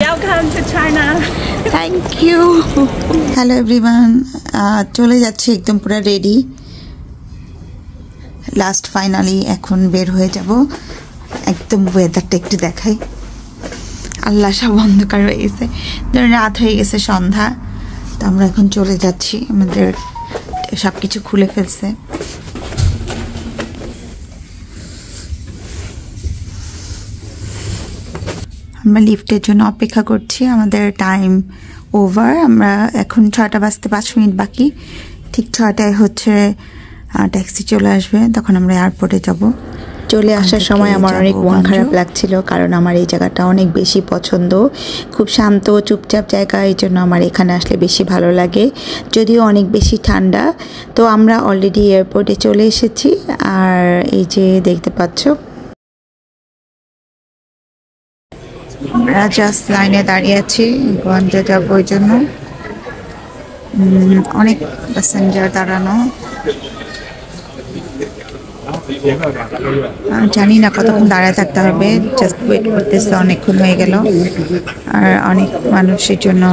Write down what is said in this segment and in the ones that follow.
Welcome to China. Thank you. Hello everyone. চলে যাচ্ছি একদম পুরো রেডি। লাস্ট ফাইনালি এখন বের হয়ে যাব। একদম ওয়েদারটা একটু দেখাই। আল্লাহ সব অন্ধকার হয়ে গেছে, রাত হয়ে গেছে, সন্ধ্যা। তো আমরা এখন চলে যাচ্ছি, আমাদের সব কিছু খুলে ফেলছে। আমরা লিফটের জন্য অপেক্ষা করছি, আমাদের টাইম ওভার। আমরা এখন 6টা বাজতে 5 মিনিট বাকি। ঠিক 6টায় হচ্ছে ট্যাক্সি চলে আসবে, তখন আমরা এয়ারপোর্টে যাব। চলে আসার সময় আমার অনেক মন খারাপ লাগছিল, কারণ আমার এই জায়গাটা অনেক বেশি পছন্দ। খুব শান্ত চুপচাপ জায়গা, এই জন্য আমার এখানে আসলে বেশি ভালো লাগে, যদিও অনেক বেশি ঠান্ডা। তো আমরা অলরেডি এয়ারপোর্টে চলে এসেছি। আর এই যে দেখতে পাচ্ছ, আমরা জাস্ট লাইনে দাঁড়িয়ে আছি গঞ্জে যাবো, ওই জন্য অনেক প্যাসেঞ্জার দাঁড়ানো। জানি না কতক্ষণ দাঁড়ায় থাকতে হবে, জাস্ট ওয়েট করতেছে, অনেকক্ষণ হয়ে গেল। আর অনেক মানুষের জন্য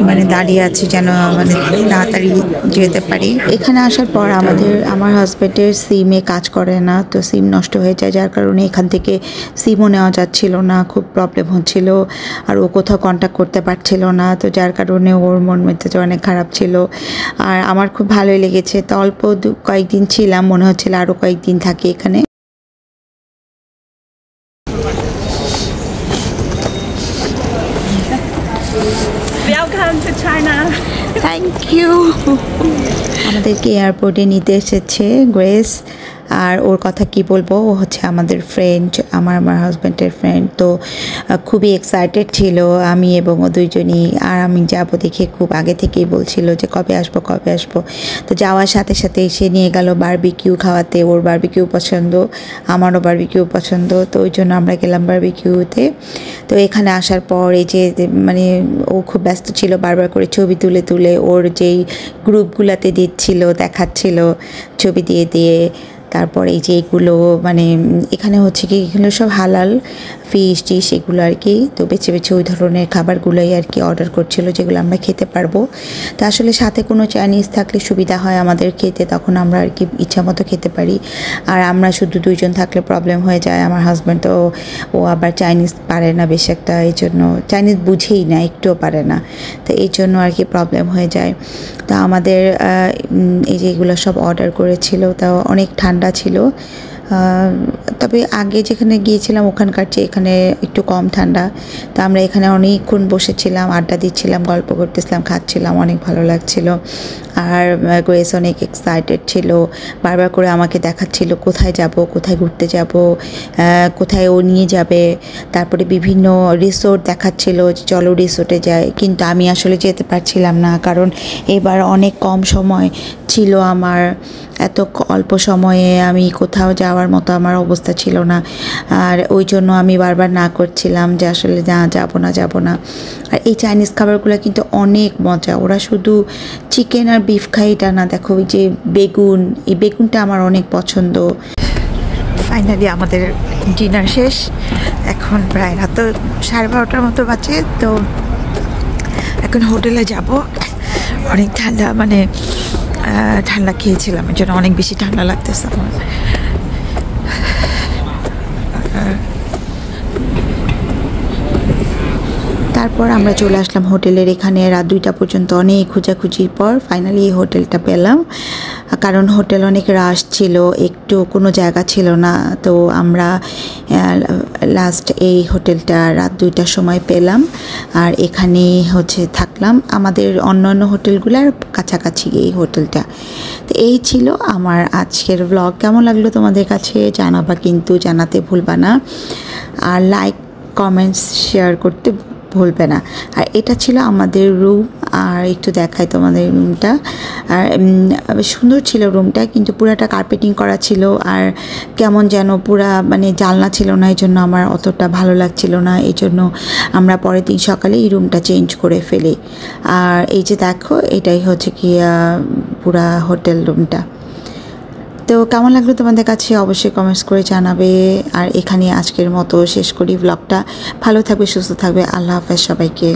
মানে দাঁড়িয়ে আছি যেন মানে তাড়াতাড়ি যেতে পারি। এখানে আসার পর আমার হাজব্যান্ডের সিমে কাজ করে না, তো সিম নষ্ট হয়ে যায়, যার কারণে এখান থেকে সিমও নেওয়া যাচ্ছিল না, খুব প্রবলেম হচ্ছিল। আর ও কোথাও কন্ট্যাক্ট করতে পারছিল না, তো যার কারণে ওর মন মেজাজ অনেক খারাপ ছিল। আর আমার খুব ভালোই লেগেছে, তো অল্প কয়েকদিন ছিলাম, মনে হচ্ছিল আরও কয়েকদিন থাকি এখানে। Welcome to China. থ্যাংক ইউ। আমাদেরকে এয়ারপোর্টে নিতে এসেছে গ্রেস। আর ওর কথা কি বলবো, ও হচ্ছে আমাদের ফ্রেন্ড, আমার হাজব্যান্ডের ফ্রেন্ড। তো খুবই এক্সাইটেড ছিল, আমি এবং ও দুইজনই। আর আমি যাবো দেখে খুব আগে থেকেই বলছিল যে কবে আসবো কবে আসবো। তো যাওয়ার সাথে সাথে এসে নিয়ে গেল বারবিকিউ খাওয়াতে। ওর বারবিকিউ পছন্দ, আমারও বারবিকিউ পছন্দ, তো ওই জন্য আমরা গেলাম বারবিকিউতে। তো এখানে আসার পর এই যে মানে ও খুব ব্যস্ত ছিল, বারবার করে ছবি তুলে তুলে ওর যেই গ্রুপগুলোতে দিচ্ছিল, দেখাচ্ছিল ছবি দিয়ে দিয়ে। তারপর এই যে এগুলো মানে এখানে হচ্ছে কি, এগুলো সব হালাল ফিশ টিশ এগুলো আর কি। তো বেছে বেছে ওই ধরনের খাবারগুলোই আর কি অর্ডার করছিল, যেগুলো আমরা খেতে পারবো। তো আসলে সাথে কোনো চাইনিজ থাকলে সুবিধা হয় আমাদের খেতে, তখন আমরা আর কি ইচ্ছা মতো খেতে পারি। আর আমরা শুধু দুইজন থাকলে প্রবলেম হয়ে যায়। আমার হাজব্যান্ড তো ও আবার চাইনিজ পারে না বেশ একটা, এই জন্য চাইনিজ বুঝেই না, একটুও পারে না, তো এই জন্য আর কি প্রবলেম হয়ে যায়। তা আমাদের এই যে এগুলো সব অর্ডার করেছিল, তাও অনেক ঠান্ডা ছিল। তবে আগে যেখানে গিয়েছিলাম ওখানকার চেয়ে এখানে একটু কম ঠান্ডা। তো আমরা এখানে অনেকক্ষণ বসেছিলাম, আড্ডা দিচ্ছিলাম, গল্প করতেছিলাম, খাচ্ছিলাম, অনেক ভালো লাগছিল। আর গ্রেস অনেক এক্সাইটেড ছিল, বারবার করে আমাকে দেখাচ্ছিল কোথায় যাব, কোথায় ঘুরতে যাব, কোথায় ও নিয়ে যাবে। তারপরে বিভিন্ন রিসোর্ট দেখাচ্ছিল, চলো রিসোর্টে যাই। কিন্তু আমি আসলে যেতে পারছিলাম না, কারণ এবার অনেক কম সময় ছিল আমার। এত অল্প সময়ে আমি কোথাও যাওয়ার মতো আমার অবস্থা ছিল না। আর ওই জন্য আমি বারবার না করছিলাম যে আসলে যাব না। আর এই চাইনিজ খাবারগুলো কিন্তু অনেক মজা, ওরা শুধু চিকেন আর বিফ খাই এটা না, দেখো ওই যে বেগুন, এই বেগুনটা আমার অনেক পছন্দ। ফাইনালি আমাদের ডিনার শেষ, এখন প্রায় রাত 12:30 মতো বাজে। তো এখন হোটেলে যাব। অনেক ঠান্ডা, মানে ঠান্ডা খেয়েছিলাম, এর জন্য অনেক বেশি ঠান্ডা লাগতেছে আমার। তারপর আমরা চলে আসলাম হোটেলের এখানে। রাত 2টা পর্যন্ত অনেক খোঁজাখুঁজির পর ফাইনালি এই হোটেলটা পেলাম, কারণ হোটেল অনেক রাশ ছিল, একটু কোনো জায়গা ছিল না। তো আমরা লাস্ট এই হোটেলটা রাত 2টার সময় পেলাম, আর এখানে হচ্ছে থাকলাম। আমাদের অন্যান্য হোটেলগুলোর কাছাকাছি এই হোটেলটা। তো এই ছিল আমার আজকের ব্লগ। কেমন লাগলো তোমাদের কাছে জানাবা, কিন্তু জানাতে ভুলবা না। আর লাইক কমেন্টস শেয়ার করতে ভুলবে না। আর এটা ছিল আমাদের রুম, আর একটু দেখাই তোমাদের রুমটা। আর সুন্দর ছিল রুমটা, কিন্তু পুরাটা কার্পেটিং করা ছিল, আর কেমন যেন পুরা মানে জানলা ছিল না, এই জন্য আমার অতটা ভালো লাগছিল না। এই জন্য আমরা পরের দিন সকালে এই রুমটা চেঞ্জ করে ফেলি। আর এই যে দেখো, এটাই হচ্ছে কি পুরা হোটেল রুমটা। তো কেমন লাগলো তোমাদের কাছে অবশ্যই কমেন্টস করে জানাবে। আর এখানে আজকের মতো শেষ করি ব্লগটা। ভালো থাকবে, সুস্থ থাকবে। আল্লাহ হাফেজ সবাইকে।